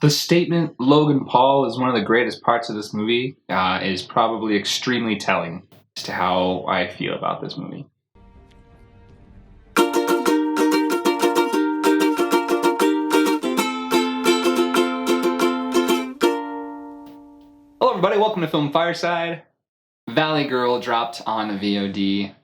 The statement Logan Paul is one of the greatest parts of this movie is probably extremely telling as to how I feel about this movie. Hello everybody, welcome to Film Fireside. Valley Girl dropped on VOD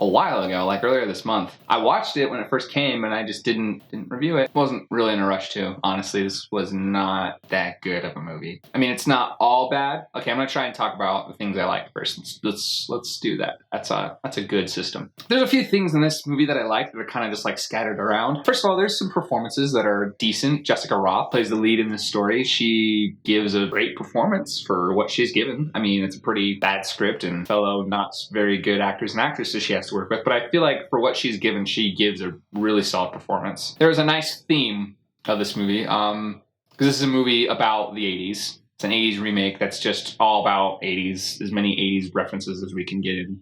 a while ago, like earlier this month. I watched it when it first came and I just didn't review it. Wasn't really in a rush to. Honestly, this was not that good of a movie. I mean, it's not all bad. Okay, I'm gonna try and talk about the things I like first. Let's do that. That's a good system. There's a few things in this movie that I like that are kind of just like scattered around. First of all, there's some performances that are decent. Jessica Roth plays the lead in this story. She gives a great performance for what she's given. I mean, it's a pretty bad script and fellow not very good actors and actresses she has to work with, but I feel like for what she's given, she gives a really solid performance. There's a nice theme of this movie, because this is a movie about the 80s. It's an 80s remake that's just all about 80s, as many 80s references as we can get in.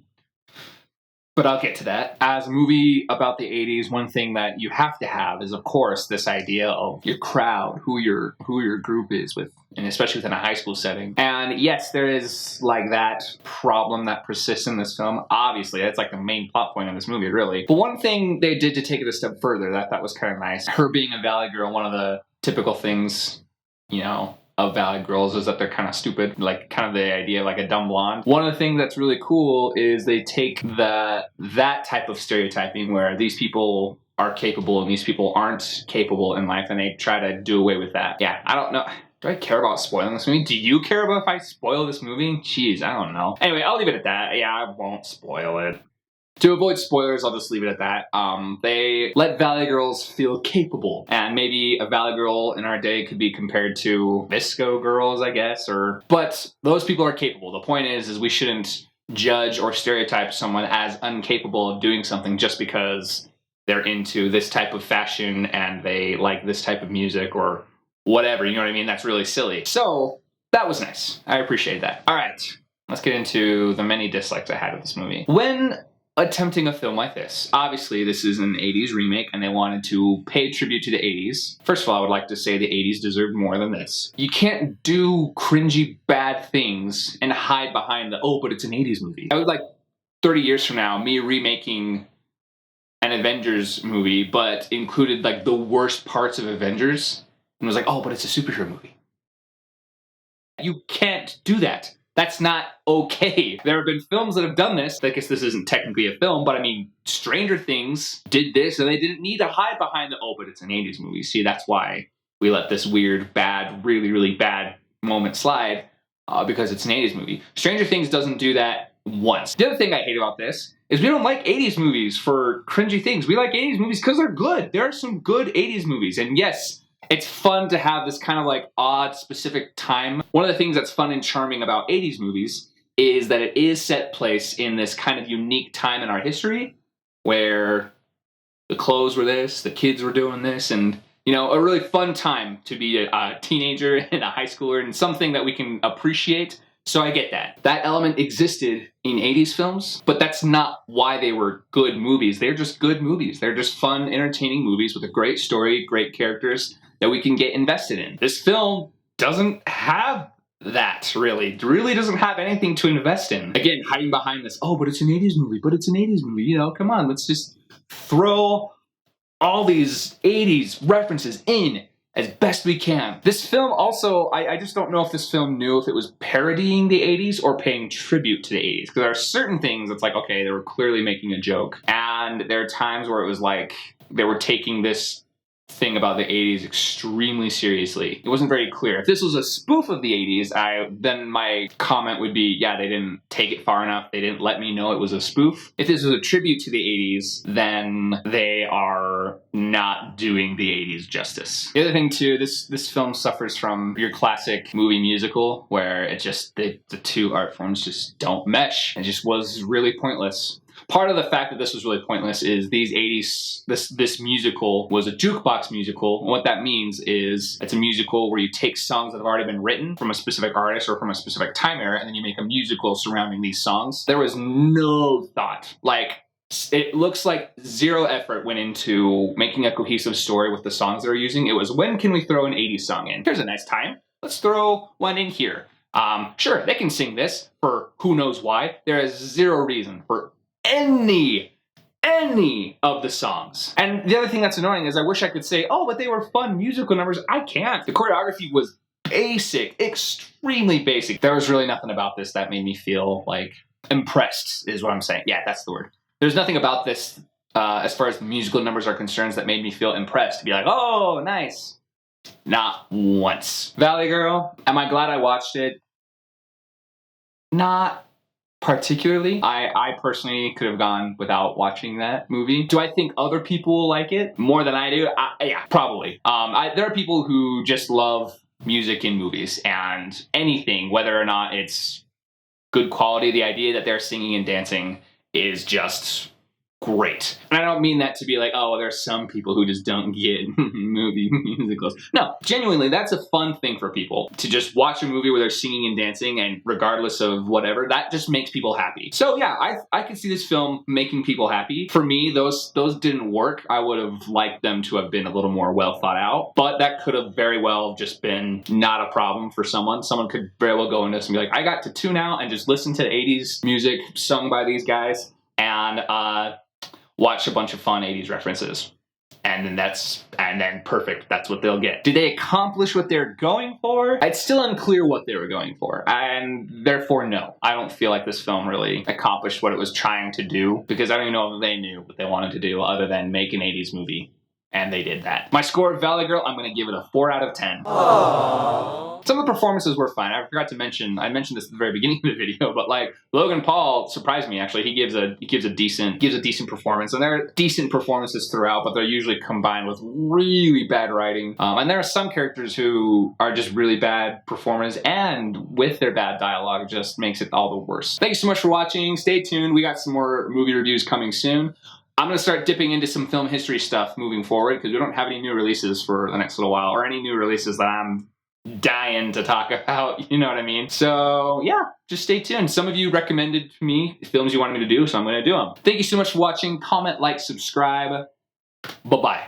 But I'll get to that. As a movie about the 80s, one thing that you have to have is, of course, this idea of your crowd, who your group is with, and especially within a high school setting. And yes, there is like that problem that persists in this film. Obviously, that's like the main plot point of this movie, really. But one thing they did to take it a step further that I thought was kind of nice, her being a Valley Girl, one of the typical things, you know, of Valley Girls is that they're kind of stupid, like kind of the idea of like a dumb blonde. One of the things that's really cool is they take that type of stereotyping where these people are capable and these people aren't capable in life, and they try to do away with that. Yeah, I don't know. Do I care about spoiling this movie? Do you care about if I spoil this movie? Jeez, I don't know. Anyway, I'll leave it at that. Yeah, I won't spoil it. To avoid spoilers, I'll just leave it at that. They let Valley Girls feel capable. And maybe a Valley Girl in our day could be compared to Visco girls, I guess. But those people are capable. The point is we shouldn't judge or stereotype someone as incapable of doing something just because they're into this type of fashion and they like this type of music or whatever. You know what I mean? That's really silly. So that was nice. I appreciate that. All right, let's get into the many dislikes I had with this movie. When attempting a film like this, obviously this is an 80s remake and they wanted to pay tribute to the 80s. First of all, I would like to say the 80s deserved more than this. You can't do cringy bad things and hide behind but it's an 80s movie. I would like 30 years from now, me remaking an Avengers movie, but included like the worst parts of Avengers and was like, but it's a superhero movie. You can't do that. That's not okay. There have been films that have done this. I guess this isn't technically a film, but I mean, Stranger Things did this, and they didn't need to hide behind but it's an 80s movie. See, that's why we let this weird, bad, really, really bad moment slide, because it's an 80s movie. Stranger Things doesn't do that once. The other thing I hate about this is we don't like 80s movies for cringy things. We like 80s movies because they're good. There are some good 80s movies, and yes, it's fun to have this kind of like odd specific time. One of the things that's fun and charming about 80s movies is that it is set place in this kind of unique time in our history where the clothes were this, the kids were doing this, and you know, a really fun time to be a teenager and a high schooler and something that we can appreciate. So I get that. That element existed in 80s films, but that's not why they were good movies. They're just good movies. They're just fun, entertaining movies with a great story, great characters that we can get invested in. This film doesn't have that, really. It really doesn't have anything to invest in. Again, hiding behind this, but it's an 80s movie, you know, come on, let's just throw all these 80s references in as best we can. This film also, I just don't know if this film knew if it was parodying the 80s or paying tribute to the 80s. Because there are certain things that's like, okay, they were clearly making a joke. And there are times where it was like, they were taking this thing about the 80s extremely seriously. It wasn't very clear. If this was a spoof of the 80s, then my comment would be, yeah, they didn't take it far enough. They didn't let me know it was a spoof. If this was a tribute to the 80s, then they are not doing the 80s justice. The other thing too, this film suffers from your classic movie musical where it just, the two art forms just don't mesh. It just was really pointless. Part of the fact that this was really pointless is these 80s, this musical was a jukebox musical. And what that means is it's a musical where you take songs that have already been written from a specific artist or from a specific time era, and then you make a musical surrounding these songs. There was no thought. Like, It looks like zero effort went into making a cohesive story with the songs they're using. It was, when can we throw an 80s song in? Here's a nice time. Let's throw one in here. Sure, they can sing this for who knows why. There is zero reason for any of the songs. And the other thing that's annoying is I wish I could say, oh, but they were fun musical numbers. I can't. The choreography was basic, extremely basic. There was really nothing about this that made me feel like impressed, is what I'm saying. Yeah, that's the word. There's nothing about this, as far as musical numbers are concerned, that made me feel impressed. To be like, oh, nice. Not once. Valley Girl, am I glad I watched it? Not particularly. I personally could have gone without watching that movie. Do I think other people will like it more than I do? Yeah, probably. There are people who just love music in movies, and anything, whether or not it's good quality, the idea that they're singing and dancing is just great. And I don't mean that to be like, oh, there's some people who just don't get movie musicals. No, genuinely, that's a fun thing for people, to just watch a movie where they're singing and dancing, and regardless of whatever, that just makes people happy. So yeah, I could see this film making people happy. For me, those didn't work. I would have liked them to have been a little more well thought out, but that could have very well just been not a problem for someone. Someone could very well go into this and be like, I got to tune out and just listen to 80s music sung by these guys, and watch a bunch of fun 80s references. And then perfect, that's what they'll get. Did they accomplish what they're going for? It's still unclear what they were going for, and therefore no. I don't feel like this film really accomplished what it was trying to do, because I don't even know if they knew what they wanted to do other than make an 80s movie. And they did that. My score of Valley Girl, I'm going to give it a 4 out of 10. Aww. Some of the performances were fine. I forgot to mention, I mentioned this at the very beginning of the video, but like Logan Paul surprised me actually. He gives a decent performance, and there are decent performances throughout, but they're usually combined with really bad writing. And there are some characters who are just really bad performers, and with their bad dialogue, it just makes it all the worse. Thank you so much for watching. Stay tuned. We got some more movie reviews coming soon. I'm going to start dipping into some film history stuff moving forward, because we don't have any new releases for the next little while, or any new releases that I'm dying to talk about, you know what I mean? So yeah, just stay tuned. Some of you recommended to me films you wanted me to do, so I'm going to do them. Thank you so much for watching. Comment, like, subscribe. Bye-bye.